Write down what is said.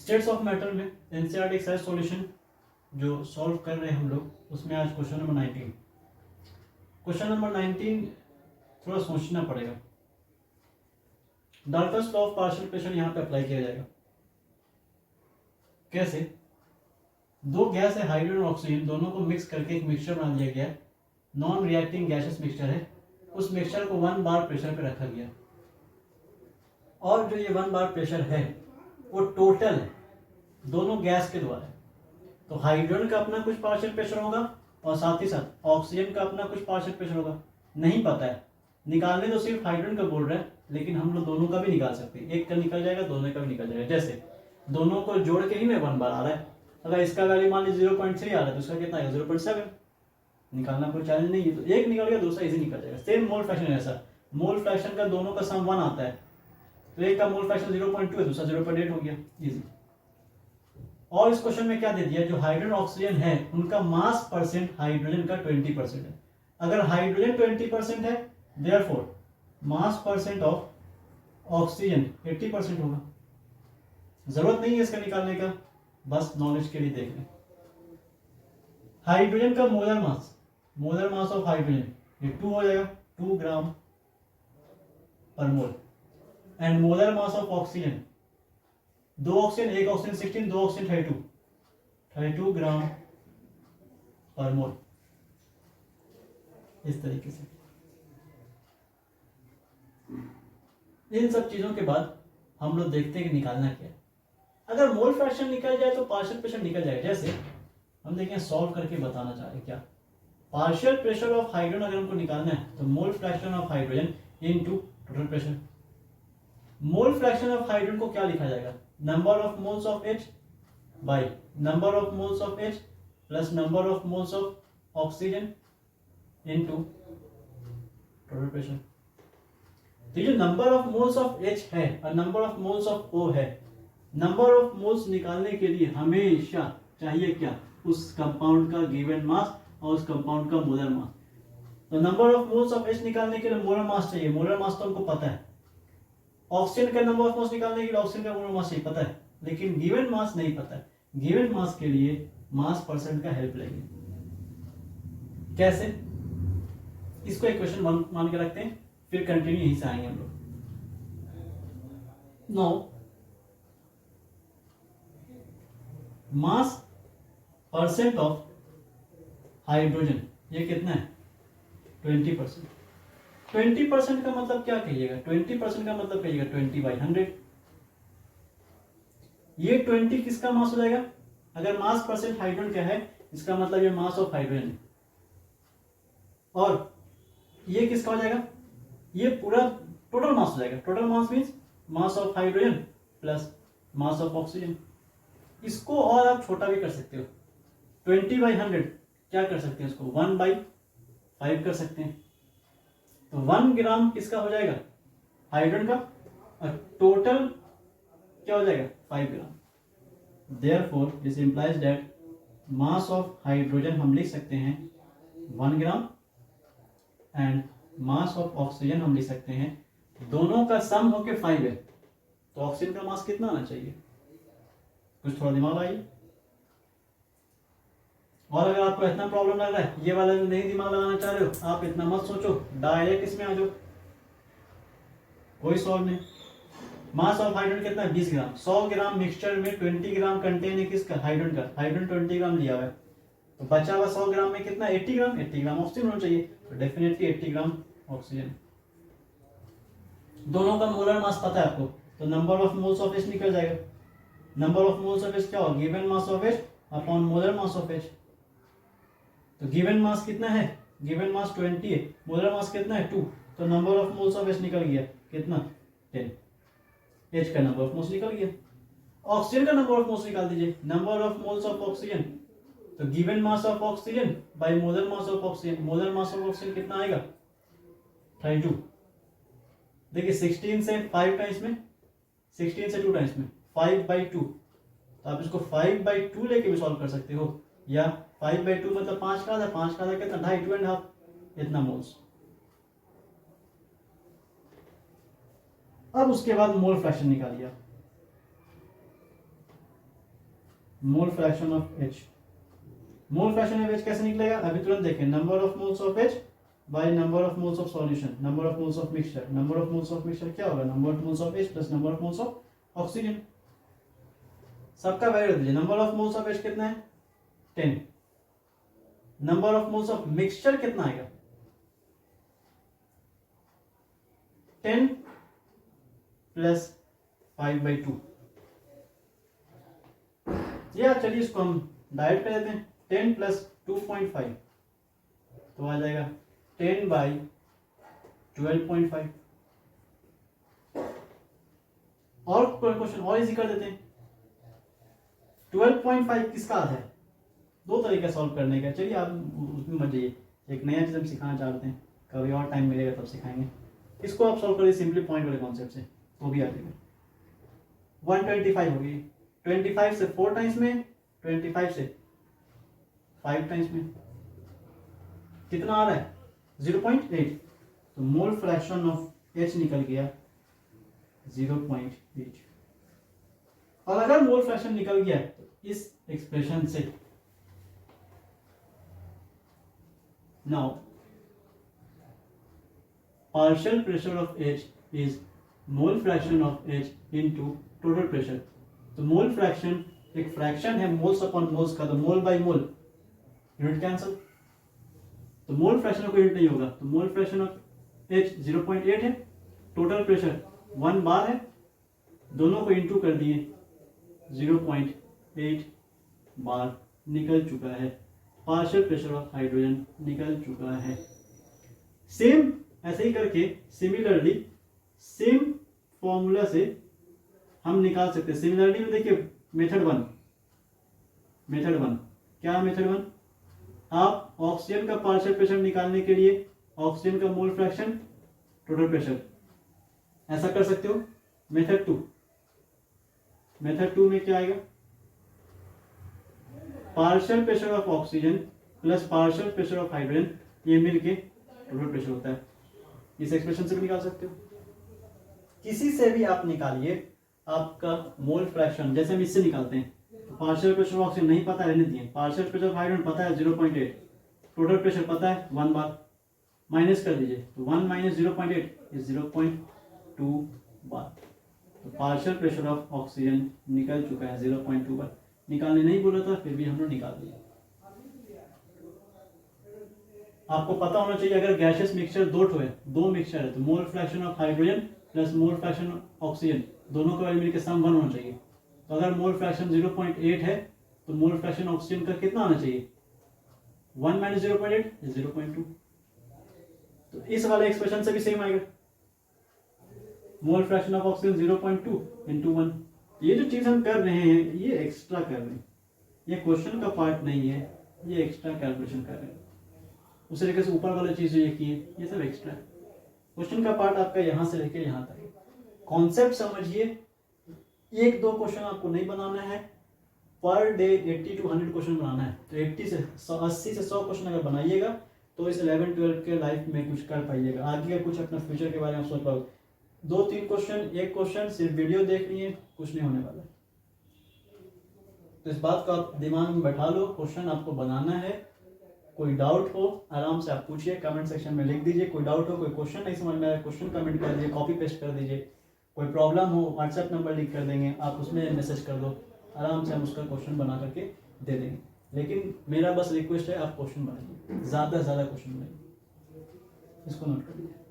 States of matter में NCERT exercise solution जो solve कर रहे हैं हम लोग, उसमें आज क्वेश्चन नंबर 19। क्वेश्चन नंबर 19 थोड़ा सोचना पड़ेगा। Dalton's law of partial pressure यहाँ पे अप्लाई किया जाएगा। कैसे? दो गैस है, हाइड्रोजन और ऑक्सीजन, दोनों को मिक्स करके एक मिक्सचर बना दिया गया। नॉन रिएक्टिंग गैसेस मिक्सचर है। उस मिक्सचर को 1 बार प्रेशर पे रखा गया और जो ये 1 बार प्रेशर है वो टोटल है दोनों गैस के द्वारा। तो हाइड्रोजन का अपना कुछ पार्शियल प्रेशर होगा और साथ ही साथ ऑक्सीजन का अपना कुछ पार्शियल प्रेशर होगा। नहीं पता है, निकालने तो सिर्फ हाइड्रोजन का बोल रहे हैं, लेकिन हम लोग दोनों का भी निकाल सकते हैं। एक का निकल जाएगा, दोनों का भी निकल जाएगा। जैसे दोनों को जोड़ के ही में 1 बार आ रहा है। अगर इसका वैल्यू मान लीजिए 0.3 आ रहा है तो इसका कितना आएगा? 0.7। निकालना कोई चैलेंज नहीं है, तो एक निकल गया, दूसरा इजी निकल जाएगा। सेम मोल फ्रैक्शन है। ऐसा मोल फ्रैक्शन का दोनों का सम 1 आता है, तो एक का मोल फ्रैक्शन 0.2 है, दूसरा 0.8 हो गया, इजी। और इस क्वेश्चन में क्या दे दिया? जो हाइड्रोजन ऑक्सीजन है उनका मास परसेंट हाइड्रोजन का 20% है। अगर हाइड्रोजन 20% है, therefore mass percent of oxygen 80% होगा। जरूरत नहीं है इसका निकालने का, बस नॉलेज के लिए देख लें। हाइड्रोजन का मोलर मास ऑफ हाइड्रोजन ये 2 हो जाएगा, 2 gram per mole. And molar mass of oxygen, 2 oxygen, 1 oxygen 16, 2 oxygen 32 gram per mole. इस तरीके से इन सब चीजों के बाद हम लोग देखते हैं कि निकालना क्या है। अगर मोल फ्रैक्शन निकल जाए तो पार्शियल प्रेशर निकल जाएगा। जैसे हम देखें, सॉल्व करके बताना चाह रहे हैं क्या। पार्शियल प्रेशर ऑफ हाइड्रोजन अगर हमको निकालना है तो mole fraction of hydrogen into total pressure. Mole fraction of hydrogen को क्या लिखा जाएगा? Number of moles of H by number of moles of H plus number of moles of oxygen into total pressure. तो ये number of moles of H है और number of moles of O है। Number of moles निकालने के लिए हमेशा चाहिए क्या? उस कंपाउंड का गिवन मास और उस कंपाउंड का मोलर मास। तो number of moles of H निकालने के लिए मोलर मास चाहिए। मोलर मास तो हमको पता है। ऑक्सीजन का नंबर ऑफ मोल्स निकालने के लिए ऑक्सीजन का मोलर मास चाहिए, पता है, लेकिन गिवन मास नहीं पता है। गिवन मास के लिए मास परसेंट का हेल्प लेंगे। कैसे? इसको इक्वेशन मान के रखते हैं, फिर कंटिन्यू यहीं से आएंगे हम लोग। No mass percent of hydrogen ये कितना है? 20%। 20% का मतलब क्या कहिएगा? 20% का मतलब कहिएगा 20/100। ये 20 किसका मास हो जाएगा? अगर मास परसेंट हाइड्रोजन क्या है, इसका मतलब ये मास ऑफ हाइड्रोजन है। और ये किसका हो जाएगा? ये पूरा टोटल मास हो जाएगा। Total mass means mass of hydrogen plus mass of oxygen. इसको और आप छोटा भी कर सकते हो। 20/100 क्या कर सकते हैं? इसको 1/5 कर सकते हैं। तो 1 ग्राम किसका हो जाएगा? हाइड्रोजन का, और टोटल क्या हो जाएगा? 5 gram. Therefore this implies that mass of hydrogen हम लिख सकते हैं 1 gram and mass of oxygen हम लिख सकते हैं, दोनों का सम होके 5 है। तो ऑक्सीजन का मास कितना आना चाहिए? कुछ थोड़ा दिमाग आइए। और अगर आपको इतना प्रॉब्लम लग रहा है, ये वाला नहीं दिमाग लगाना चाह रहे हो, आप इतना मत सोचो, डायरेक्ट इसमें आ जाओ, कोई सॉल्व नहीं। मास ऑफ हाइड्रोजन कितना है? 20 ग्राम। 100 ग्राम मिक्सचर में 20 ग्राम कंटेन है किसका? हाइड्रोजन का। हाइड्रोजन 20 ग्राम लिया हुआ है, तो बचा हुआ 100 ग्राम में कितना? 80 ग्राम। 80 ग्राम ऑक्सीजन होना चाहिए, तो डेफिनेटली 80 ग्राम ऑक्सीजन। दोनों का मोलर मास पता है आपको, तो number of moles of H निकल जाएगा। Number of moles of H क्या होगा? Given mass of H upon molar mass of H। तो गिवन मास कितना है? गिवन मास 20 है, मोलर मास कितना है? 2। तो number of moles of H निकल गया कितना? 10। H का नंबर ऑफ मोल्स निकल गया। ऑक्सीजन का नंबर ऑफ मोल्स निकाल दीजिए। Number of moles of oxygen, तो given mass of oxygen by molar mass of oxygen. Molar mass of oxygen कितना आएगा? 32। देखिए 16 से 5 टाइम्स में, 16 से 2 टाइम्स में 5/2, तो आप इसको 5/2 लेके भी सॉल्व कर सकते हो, या 5/2 मतलब 5 का आधा, 5 का आधा कितना? 2.5, 2.5, इतना मोल्स। अब उसके बाद मोल फ्रैक्शन निकालिए। Mole fraction of H. Mole fraction of H कैसे निकलेगा, अभी तुरंत देखें, number of moles of H by number of moles of solution, number of moles of mixture. Number of moles of mixture क्या होगा, number of moles of H plus number of moles of oxygen. सबका value दीजिए, number of moles of H कितना है 10, number of moles of mixture कितना आएगा 10 plus 5/2। या चलिए इसको हम डायरेक्ट कर देते हैं, 10 प्लस 2.5 तो आ जाएगा 10/12.5। और क्वेश्चन और इजी कर देते हैं, 12.5 किसका आधा है, दो तरीका सॉल्व करने का। चलिए आप उसमें मत जाइए, एक नया चीज हम सिखाना चाहते हैं, कभी और टाइम मिलेगा तब सिखाएंगे। इसको आप सॉल्व करिए सिंपली पॉइंट वाले कॉन्सेप्ट से, तो भी आ जाएगा। 125 होगी, 25 से 4 टाइम्स में, 25 से 5 टाइम्स में, कितना आ रहा है 0.8। तो मोल फ्रैक्शन ऑफ एच निकल गया 0.8। और अगर मोल फ्रैक्शन निकल गया तो इस एक्सप्रेशन से, now partial pressure of H is mole fraction of H into total pressure। तो मोल फ्रैक्शन एक फ्रैक्शन है मोल्स अपॉन मोल्स का, तो मोल बाय मोल यूनिट कैंसल, तो मोल फ्रैक्शन कोई यूनिट नहीं होगा। तो मोल फ्रैक्शन ऑफ H 0.8 है, टोटल प्रेशर 1 बार है, दोनों को इंटू कर दिए 0.8 बार निकल चुका है, पार्शियल प्रेशर ऑफ हाइड्रोजन निकल चुका है। सेम ऐसे ही करके सिमिलरली सेम फॉर्मूला से हम निकाल सकते हैं। सिमिलरली में देखिए मेथड वन क्या, मेथड वन आप ऑक्सीजन का पार्शियल प्रेशर निकालने के लिए ऑक्सीजन का मोल फ्रैक्शन टोटल प्रेशर ऐसा कर सकते हो। मेथड टू में क्या आएगा, partial pressure of oxygen plus partial pressure of hydrogen, ये मिलके टोटल प्रेशर होता है। इस एक्सप्रेशन से भी निकाल सकते हो, किसी से भी आप निकालिए आपका मोल फ्रैक्शन। जैसे हम इससे निकालते हैं, तो पार्शियल प्रेशर ऑफ ऑक्सीजन नहीं पता, रहने दिए। पार्शियल प्रेशर ऑफ हाइड्रोजन पता है 0.8, टोटल प्रेशर पता है 1 बार, माइनस कर दीजिए, तो 1 माइनस 0.8 इज 0.2 बार। तो पार्शियल प्रेशर ऑफ ऑक्सीजन निकल चुका है 0.2 बार। निकालने नहीं बोला था, फिर भी हम लोग निकाल दिए। आपको पता होना चाहिए अगर गैसियस मिक्सचर दो मिक्सचर है, तो mole fraction of hydrogen plus mole fraction oxygen दोनों का वैल्यू मिलकर सम 1 होना चाहिए। तो अगर मोल फ्रैक्शन 0.8 है तो मोल फ्रैक्शन ऑक्सीजन का कितना आना चाहिए, 1 माइनस 0.8 इज 0.2। तो इस वाले एक्सप्रेशन से भी सेम आएगा, mole fraction of oxygen 0.2 into 1। ये जो चीज हम कर रहे हैं ये एक्स्ट्रा कर रहे हैं, ये क्वेश्चन का पार्ट नहीं है, ये एक्स्ट्रा कैलकुलेशन कर रहे हैं। उसी तरीके से ऊपर वाला चीज जो ये की है ये सब एक्स्ट्रा है। क्वेश्चन का पार्ट आपका यहाँ से लेके यहाँ तक है। कॉन्सेप्ट समझिए, 1-2 क्वेश्चन आपको नहीं बनाना है, पर डे 80 to 100 क्वेश्चन बनाना है। तो 80 से 100 क्वेश्चन अगर बनाइएगा तो इस 11-12 के लाइफ में कुछ कर पाइएगा, आगे का कुछ अपना फ्यूचर के बारे में सोच पाओगे। 2-3 क्वेश्चन, एक क्वेश्चन सिर्फ वीडियो देख लिए कुछ नहीं होने वाला। तो इस बात को आप दिमाग में बैठा लो, क्वेश्चन आपको बनाना है। कोई डाउट हो आराम से आप पूछिए, कमेंट सेक्शन में लिख दीजिए। कोई डाउट हो, कोई क्वेश्चन नहीं समझ में आया, क्वेश्चन कमेंट कर दीजिए, कॉपी पेस्ट कर दीजिए। कोई प्रॉब्लम हो व्हाट्सएप नंबर लिख कर देंगे, आप उसमें मैसेज कर दो, आराम से हम उसका क्वेश्चन बना करके दे देंगे। लेकिन मेरा बस रिक्वेस्ट है आप क्वेश्चन बनाइए, ज़्यादा से ज़्यादा क्वेश्चन बनाइए। इसको नोट कर लीजिए।